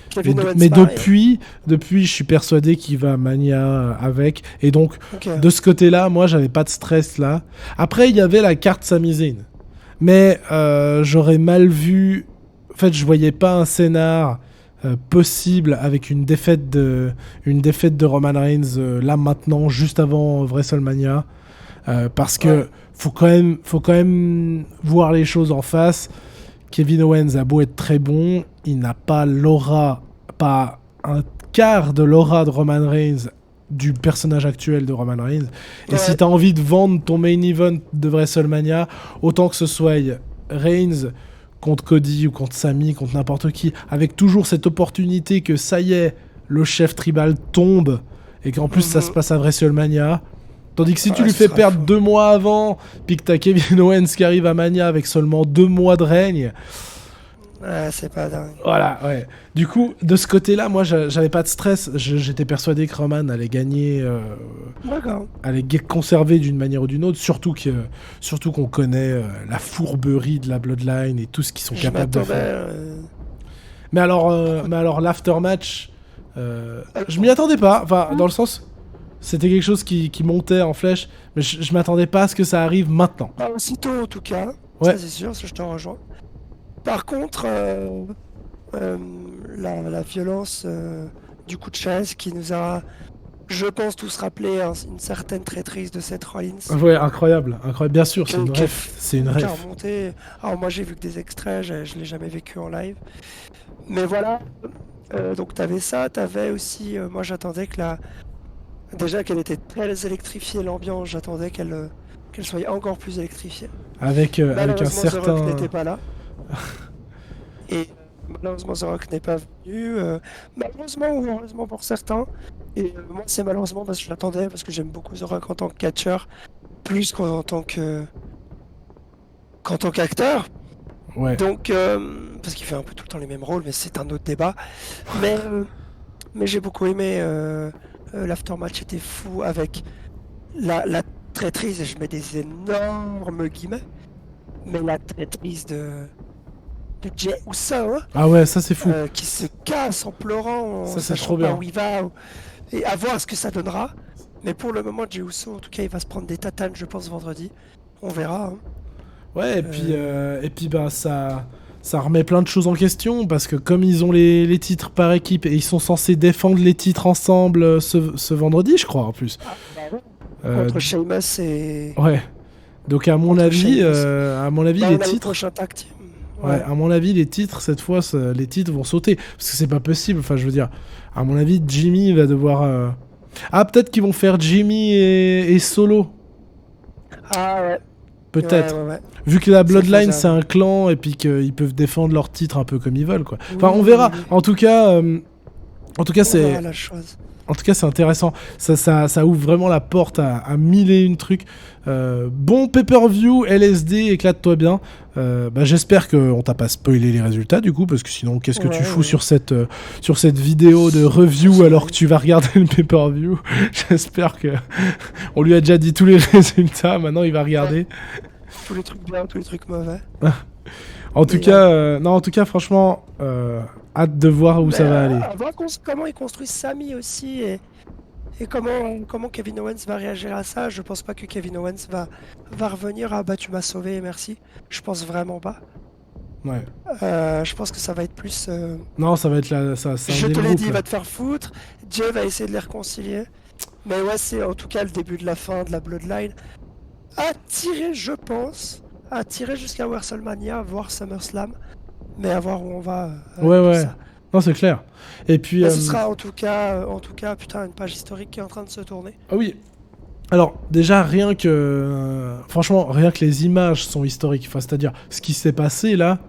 Kevin Owens, Mais pareil. depuis, je suis persuadé qu'il va à Mania avec. Et donc, Ok. de ce côté-là, moi, j'avais pas de stress là. Après, il y avait la carte Sami Zayn. Mais j'aurais mal vu. En fait, je voyais pas un scénar possible avec une défaite de Roman Reigns là maintenant, juste avant WrestleMania. Parce que faut quand même voir les choses en face. Kevin Owens a beau être très bon, il n'a pas l'aura, pas un quart de l'aura de Roman Reigns, du personnage actuel de Roman Reigns. Et si t'as envie de vendre ton main event de WrestleMania, autant que ce soit Reigns contre Cody ou contre Sami, contre n'importe qui, avec toujours cette opportunité que ça y est, le chef tribal tombe, et qu'en plus ça se passe à WrestleMania. Tandis que si tu lui fais perdre 2 mois avant, puis que t'as Kevin Owens qui arrive à Mania avec seulement 2 mois de règne. Ouais, c'est pas dingue. Voilà, ouais. Du coup, de ce côté-là, moi, j'avais pas de stress. J'étais persuadé que Roman allait gagner, D'accord. allait conserver d'une manière ou d'une autre. Surtout qu'on connaît la fourberie de la Bloodline et tout ce qu'ils sont capables de faire. Mais alors l'aftermatch, je m'y attendais pas. Enfin, dans le sens. C'était quelque chose qui montait en flèche, mais je m'attendais pas à ce que ça arrive maintenant. Pas aussitôt en tout cas, Ouais. ça c'est sûr, ça je te rejoins. Par contre, la violence du coup de chaise qui nous a, je pense, tous rappelé une certaine traîtrise de Seth Rollins. Ouais, incroyable. Bien sûr, c'est une ref. C'est une ref. Alors moi j'ai vu que des extraits, je l'ai jamais vécu en live. Mais voilà, donc t'avais ça, t'avais aussi, moi j'attendais que déjà qu'elle était très électrifiée, l'ambiance, j'attendais qu'elle soit encore plus électrifiée. Avec un certain... The Rock n'était pas là. Et malheureusement The Rock n'est pas venu. Malheureusement ou heureusement pour certains. Et moi c'est malheureusement parce que je l'attendais, parce que j'aime beaucoup The Rock en tant que catcheur, plus qu'en tant qu'acteur. Ouais. Donc, parce qu'il fait un peu tout le temps les mêmes rôles, mais c'est un autre débat. Mais j'ai beaucoup aimé... l'aftermatch était fou avec la traîtrise, et je mets des énormes guillemets, mais la traîtrise de Jey Uso, Ah ouais, ça c'est fou. qui se casse en pleurant, ça c'est sachant trop pas bien. où il va, et à voir ce que ça donnera. Mais pour le moment, Jey Uso, en tout cas, il va se prendre des tatanes, je pense, vendredi. On verra. Hein. Ouais, et puis bah ça remet plein de choses en question, parce que comme ils ont les titres par équipe, et ils sont censés défendre les titres ensemble ce vendredi, je crois, en plus. Contre Sheamus et... Ouais. Donc à mon avis, les titres... Ouais, à mon avis, les titres, cette fois, les titres vont sauter. Parce que c'est pas possible, enfin, je veux dire... À mon avis, Jimmy va devoir... Ah, peut-être qu'ils vont faire Jimmy et Solo. Ah ouais. Peut-être. Ouais. Vu que la Bloodline, faisable. c'est un clan et puis qu'ils peuvent défendre leur titre un peu comme ils veulent, quoi. Enfin, Oui, on verra. oui. En tout cas, On verra la chose. En tout cas, c'est intéressant. Ça ouvre vraiment la porte à mille et une trucs. Bon pay-per-view, LSD, éclate-toi bien. J'espère qu'on t'a pas spoilé les résultats, du coup, parce que sinon, qu'est-ce que tu fous sur cette vidéo de review alors que tu vas regarder le pay-per-view? J'espère que on lui a déjà dit tous les résultats. Maintenant, il va regarder. Tous les trucs bien, tous les trucs mauvais. En tout cas, franchement, hâte de voir où ça va aller. À voir comment ils construisent Sami aussi et comment Kevin Owens va réagir à ça. Je pense pas que Kevin Owens va revenir. Ah bah tu m'as sauvé, merci. Je pense vraiment pas. Ouais. Je pense que ça va être plus. Non, ça va être Je te l'ai dit, il va te faire foutre. Jay va essayer de les réconcilier. Mais ouais, c'est en tout cas le début de la fin de la Bloodline. À tirer, je pense. À tirer jusqu'à WrestleMania, voir SummerSlam. Mais à voir où on va. Ouais. Ça. Non, c'est clair. Et puis. Mais ce sera en tout cas, putain, une page historique qui est en train de se tourner. Ah oui. Alors, déjà, rien que les images sont historiques. Enfin, c'est-à-dire, ce qui s'est passé là,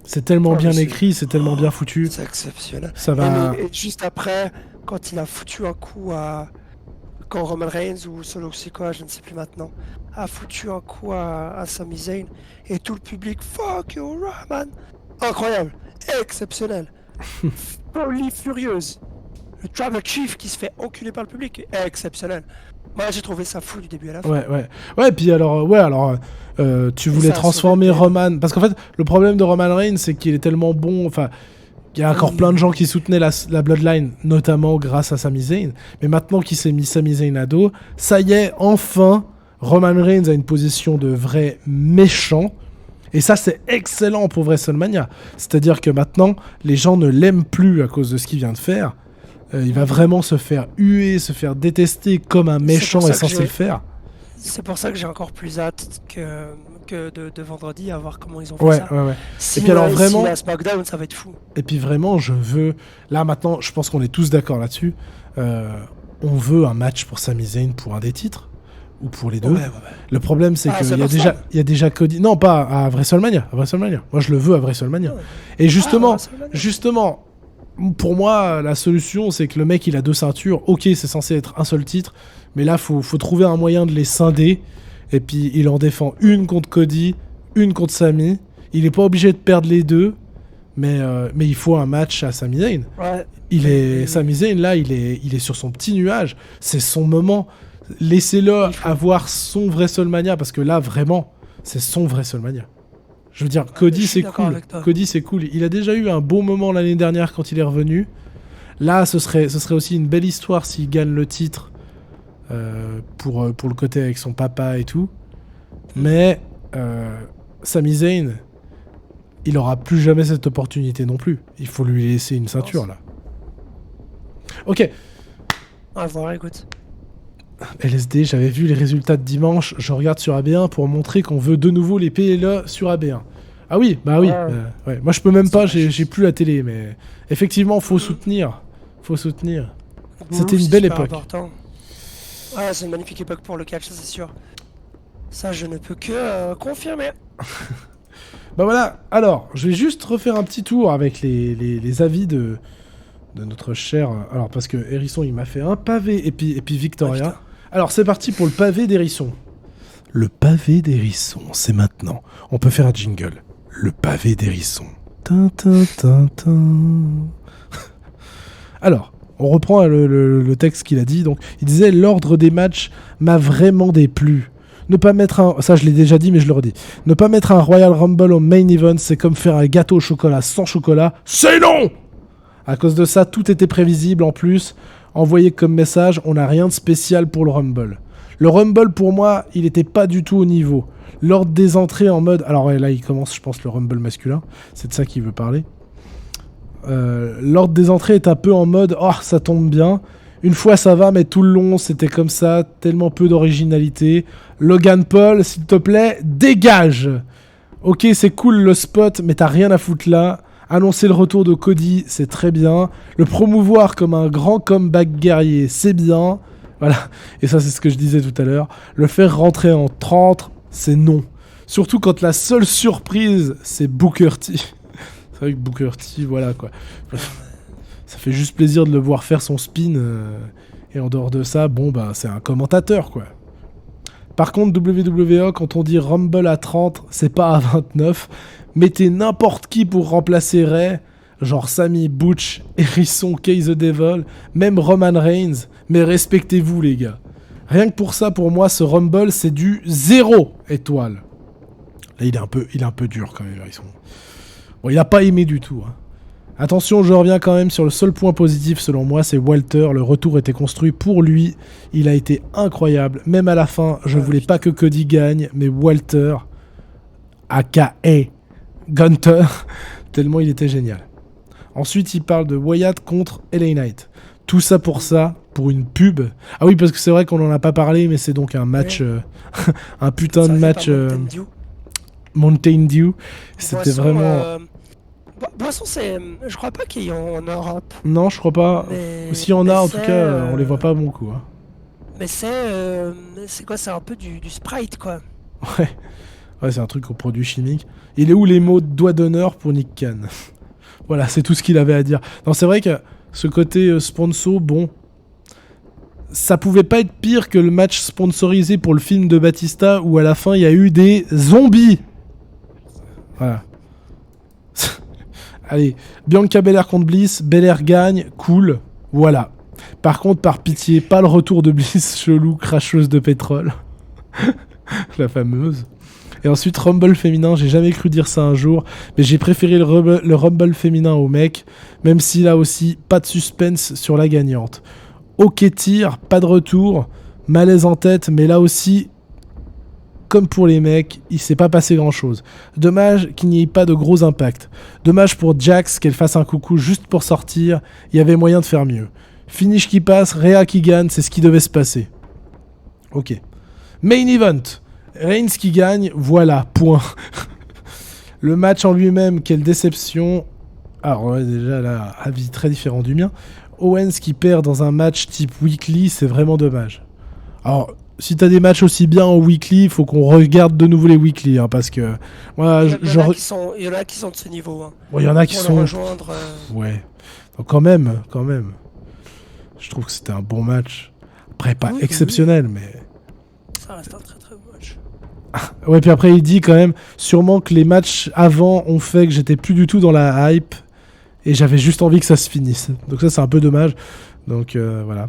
c'est tellement bien écrit, c'est tellement bien foutu. C'est exceptionnel. Ça va. Et juste après, quand il a foutu un coup à. Quand Roman Reigns ou Solo Sikoa, je ne sais plus maintenant, a foutu un coup à Sami Zayn et tout le public, fuck you, Roman! Incroyable! Exceptionnel! Folie furieuse! Le Tribal Chief qui se fait enculer par le public, exceptionnel! Moi j'ai trouvé ça fou du début à la fin. Ouais, puis alors, tu voulais transformer Roman. Parce qu'en fait, le problème de Roman Reigns, c'est qu'il est tellement bon. Enfin, il y a encore plein de gens qui soutenaient la Bloodline, notamment grâce à Sami Zayn. Mais maintenant qu'il s'est mis Sami Zayn à dos, ça y est, enfin, Roman Reigns a une position de vrai méchant. Et ça, c'est excellent pour WrestleMania. C'est-à-dire que maintenant, les gens ne l'aiment plus à cause de ce qu'il vient de faire. Il va vraiment se faire huer, se faire détester comme un méchant est censé le faire. C'est pour ça que j'ai encore plus hâte que de vendredi à voir comment ils ont fait ça. Ouais. Si, et puis alors vraiment, si la SmackDown, ça va être fou. Et puis vraiment, je veux... Là maintenant, je pense qu'on est tous d'accord là-dessus. On veut un match pour Sami Zayn pour un des titres ou pour les deux. Ouais. Le problème, c'est qu'il y a déjà Cody... Non, pas à WrestleMania. Moi, je le veux à WrestleMania. Ouais. Et justement, pour moi, la solution, c'est que le mec, il a 2 ceintures. Ok, c'est censé être un seul titre. Mais là, faut trouver un moyen de les scinder. Et puis, il en défend une contre Cody, une contre Sami. Il n'est pas obligé de perdre les deux. Mais il faut un match à Sami Zayn. Ouais. Sami Zayn, là, il est sur son petit nuage. C'est son moment. Laissez-le avoir son WrestleMania. Parce que là, vraiment, c'est son WrestleMania. Je veux dire, Cody, c'est cool. Cody, c'est cool. Il a déjà eu un bon moment l'année dernière quand il est revenu. Là, ce serait aussi une belle histoire s'il gagne le titre pour le côté avec son papa et tout. Mais Sami Zayn, il aura plus jamais cette opportunité non plus. Il faut lui laisser une ceinture, là. Ok. On va voir, écoute. LSD, j'avais vu les résultats de dimanche. Je regarde sur AB1 pour montrer qu'on veut de nouveau les PLE sur AB1. Ah oui, bah oui. Ouais. Moi, je peux même pas, j'ai plus la télé. Mais effectivement, faut soutenir. C'était une belle époque. Important. Ouais, c'est une magnifique époque pour le catch, ça c'est sûr. Ça, je ne peux que confirmer. Bah voilà, alors, je vais juste refaire un petit tour avec les avis de notre cher... Alors, parce que Hérisson, il m'a fait un pavé, et puis Victoria. Alors, c'est parti pour le pavé d'Hérisson. Le pavé d'Hérisson, c'est maintenant. On peut faire un jingle. Le pavé d'Hérisson. Alors, on reprend le texte qu'il a dit. Donc, il disait « L'ordre des matchs m'a vraiment déplu. Ne pas mettre un... » Ça, je l'ai déjà dit, mais je le redis. « Ne pas mettre un Royal Rumble au main event, c'est comme faire un gâteau au chocolat sans chocolat. C'est non !» À cause de ça, tout était prévisible en plus. Envoyé comme message, on n'a rien de spécial pour le Rumble. Le Rumble, pour moi, il n'était pas du tout au niveau. L'ordre des entrées en mode... Alors ouais, là, il commence, je pense, le Rumble masculin. C'est de ça qu'il veut parler. L'ordre des entrées est un peu en mode « Oh, ça tombe bien ». Une fois, ça va, mais tout le long, c'était comme ça. Tellement peu d'originalité. Logan Paul, s'il te plaît, dégage. Ok, c'est cool le spot, mais t'as rien à foutre là. Annoncer le retour de Cody, c'est très bien. Le promouvoir comme un grand comeback guerrier, c'est bien. Voilà, et ça c'est ce que je disais tout à l'heure. Le faire rentrer en 30, c'est non. Surtout quand la seule surprise, c'est Booker T. C'est vrai que Booker T, voilà quoi. Ça fait juste plaisir de le voir faire son spin. Et en dehors de ça, bon bah c'est un commentateur quoi. Par contre, WWE, quand on dit Rumble à 30, c'est pas à 29. Mettez n'importe qui pour remplacer Ray. Genre Sammy, Butch, Hérisson, Kay the Devil, même Roman Reigns. Mais respectez-vous les gars. Rien que pour ça, pour moi, ce Rumble, c'est du 0 étoile. Là, il est un peu dur quand même, Hérisson. Bon, il a pas aimé du tout. Hein. Attention, je reviens quand même sur le seul point positif selon moi, c'est Walter. Le retour était construit pour lui. Il a été incroyable. Même à la fin, je voulais pas que Cody gagne, mais Walter, aka Gunter, tellement il était génial. Ensuite, il parle de Wyatt contre LA Knight. Tout ça, pour une pub. Ah oui, parce que c'est vrai qu'on en a pas parlé, mais c'est donc un match, un putain ça de match Mountain Dew. C'était vraiment... Boisson, c'est... Je crois pas qu'il y en a en Europe. Non, je crois pas. Mais... S'il y en a, en tout cas, on les voit pas beaucoup. Hein. Mais c'est quoi? C'est un peu du Sprite, quoi. Ouais, c'est un truc au produit chimique. Il est où les mots de doigt d'honneur pour Nick Khan? Voilà, c'est tout ce qu'il avait à dire. Non, c'est vrai que ce côté sponsor, bon... Ça pouvait pas être pire que le match sponsorisé pour le film de Batista où à la fin, il y a eu des zombies. Voilà. Allez, Bianca Belair contre Bliss, Belair gagne, cool, voilà. Par contre, par pitié, pas le retour de Bliss chelou, cracheuse de pétrole. La fameuse. Et ensuite, Rumble féminin, j'ai jamais cru dire ça un jour, mais j'ai préféré le Rumble féminin au mec, même si là aussi, pas de suspense sur la gagnante. Ok tir, pas de retour, malaise en tête, mais là aussi... Comme pour les mecs, il s'est pas passé grand chose. Dommage qu'il n'y ait pas de gros impact. Dommage pour Jax qu'elle fasse un coucou juste pour sortir. Il y avait moyen de faire mieux. Finish qui passe, Rhea qui gagne, c'est ce qui devait se passer. Ok. Main event. Reigns qui gagne, voilà, point. Le match en lui-même, quelle déception. Alors ouais, déjà là, avis très différent du mien. Owens qui perd dans un match type weekly, c'est vraiment dommage. Alors... Si t'as des matchs aussi bien en weekly, il faut qu'on regarde de nouveau les weekly, hein, parce que... Voilà, il y en a qui sont de ce niveau. Hein. Ouais, il y en a qui sont... rejoindre, Ouais. Donc quand même. Je trouve que c'était un bon match. Après, pas exceptionnel, mais... Ça reste un très très bon match. Ouais, puis après, il dit quand même, sûrement que les matchs avant ont fait que j'étais plus du tout dans la hype, et j'avais juste envie que ça se finisse. Donc ça, c'est un peu dommage. Donc voilà.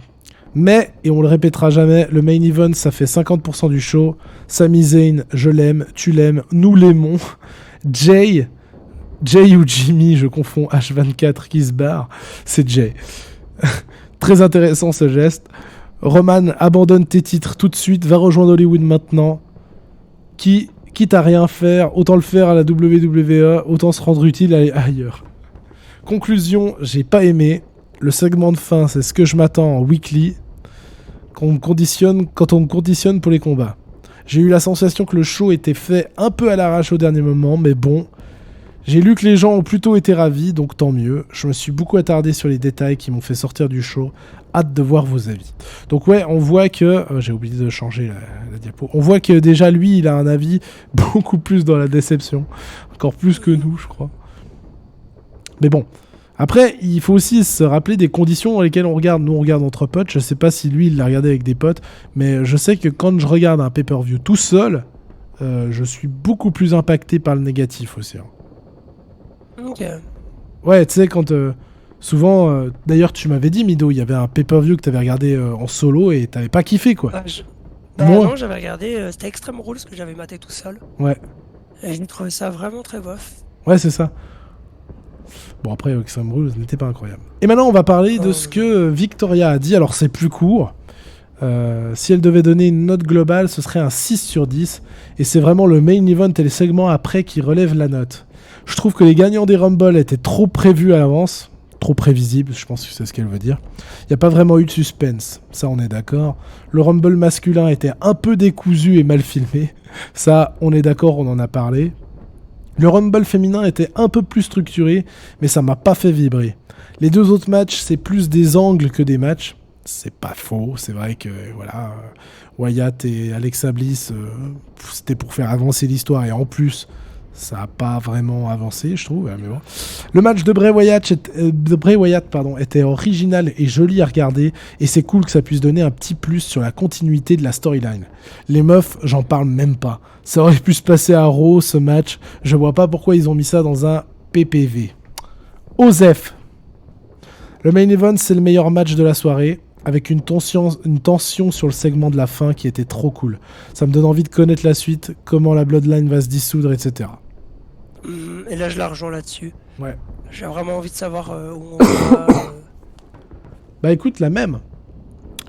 Mais, et on le répétera jamais, le main event, ça fait 50% du show. Sami Zayn, je l'aime, tu l'aimes, nous l'aimons. Jay ou Jimmy, je confonds H24 qui se barre, c'est Jay. Très intéressant ce geste. Roman, abandonne tes titres tout de suite, va rejoindre Hollywood maintenant. Quitte à rien faire, autant le faire à la WWE, autant se rendre utile ailleurs. Conclusion, j'ai pas aimé. Le segment de fin, c'est ce que je m'attends en weekly quand on me conditionne pour les combats. J'ai eu la sensation que le show était fait un peu à l'arrache au dernier moment, mais bon. J'ai lu que les gens ont plutôt été ravis, donc tant mieux. Je me suis beaucoup attardé sur les détails qui m'ont fait sortir du show. Hâte de voir vos avis. Donc ouais, on voit que... j'ai oublié de changer la diapo. On voit que déjà, lui, il a un avis beaucoup plus dans la déception. Encore plus que nous, je crois. Mais bon... Après, il faut aussi se rappeler des conditions dans lesquelles on regarde. Nous, on regarde entre potes. Je sais pas si lui, il l'a regardé avec des potes. Mais je sais que quand je regarde un pay-per-view tout seul, je suis beaucoup plus impacté par le négatif aussi. Hein. Ok. Ouais, tu sais, quand... souvent... d'ailleurs, tu m'avais dit, Mido, il y avait un pay-per-view que t'avais regardé en solo et t'avais pas kiffé, quoi. Moi, non, j'avais regardé... c'était Extreme Rules que j'avais maté tout seul. Ouais. Et j'ai trouvé ça vraiment très bof. Ouais, c'est ça. Bon, après, Extreme Rules n'était pas incroyable. Et maintenant, on va parler de ce que Victoria a dit. Alors, c'est plus court. Si elle devait donner une note globale, ce serait un 6 sur 10. Et c'est vraiment le main event et les segments après qui relèvent la note. Je trouve que les gagnants des Rumble étaient trop prévus à l'avance. Trop prévisibles, je pense que c'est ce qu'elle veut dire. Il n'y a pas vraiment eu de suspense. Ça, on est d'accord. Le Rumble masculin était un peu décousu et mal filmé. Ça, on est d'accord, on en a parlé. Le Rumble féminin était un peu plus structuré, mais ça m'a pas fait vibrer. Les deux autres matchs, c'est plus des angles que des matchs. c'est pas faux. C'est vrai que voilà, Wyatt et Alexa Bliss, c'était pour faire avancer l'histoire et en plus, ça n'a pas vraiment avancé, je trouve. Mais bon. Le match de Bray Wyatt, était original et joli à regarder et c'est cool que ça puisse donner un petit plus sur la continuité de la storyline. Les meufs, j'en parle même pas. Ça aurait pu se passer à Raw ce match. Je vois pas pourquoi ils ont mis ça dans un PPV. Osef. Le main event, c'est le meilleur match de la soirée, avec une tension sur le segment de la fin qui était trop cool. Ça me donne envie de connaître la suite, comment la Bloodline va se dissoudre, etc. Et là, je la rejoins là-dessus. Ouais. J'ai vraiment envie de savoir où on va. Bah écoute, la même.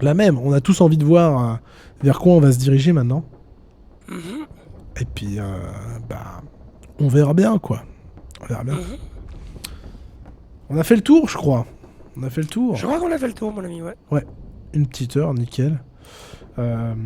On a tous envie de voir vers quoi on va se diriger maintenant. Et puis, on verra bien, quoi. On verra bien. On a fait le tour, je crois. Je crois qu'on a fait le tour, mon ami, ouais. Ouais, une petite heure, nickel.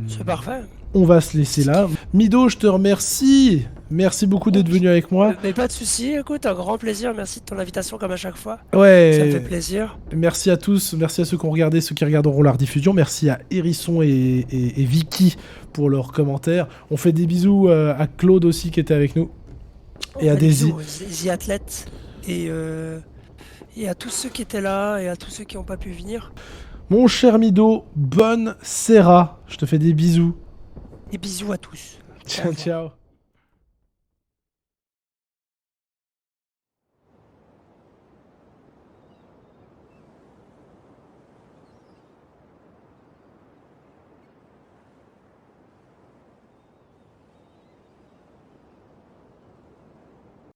C'est parfait. On va se laisser là. Mido, je te remercie. Merci beaucoup d'être venu avec moi. Mais pas de soucis, écoute, un grand plaisir. Merci de ton invitation comme à chaque fois. Ouais. Ça me fait plaisir. Merci à tous. Merci à ceux qui ont regardé, ceux qui regarderont la rediffusion. Merci à Hérisson et Vicky pour leurs commentaires. On fait des bisous à Claude aussi qui était avec nous. Et à Daisy. The Athlètes. Et à tous ceux qui étaient là et à tous ceux qui n'ont pas pu venir. Mon cher Mido, bonne Serra. Je te fais des bisous. Et bisous à tous. Ciao, ciao.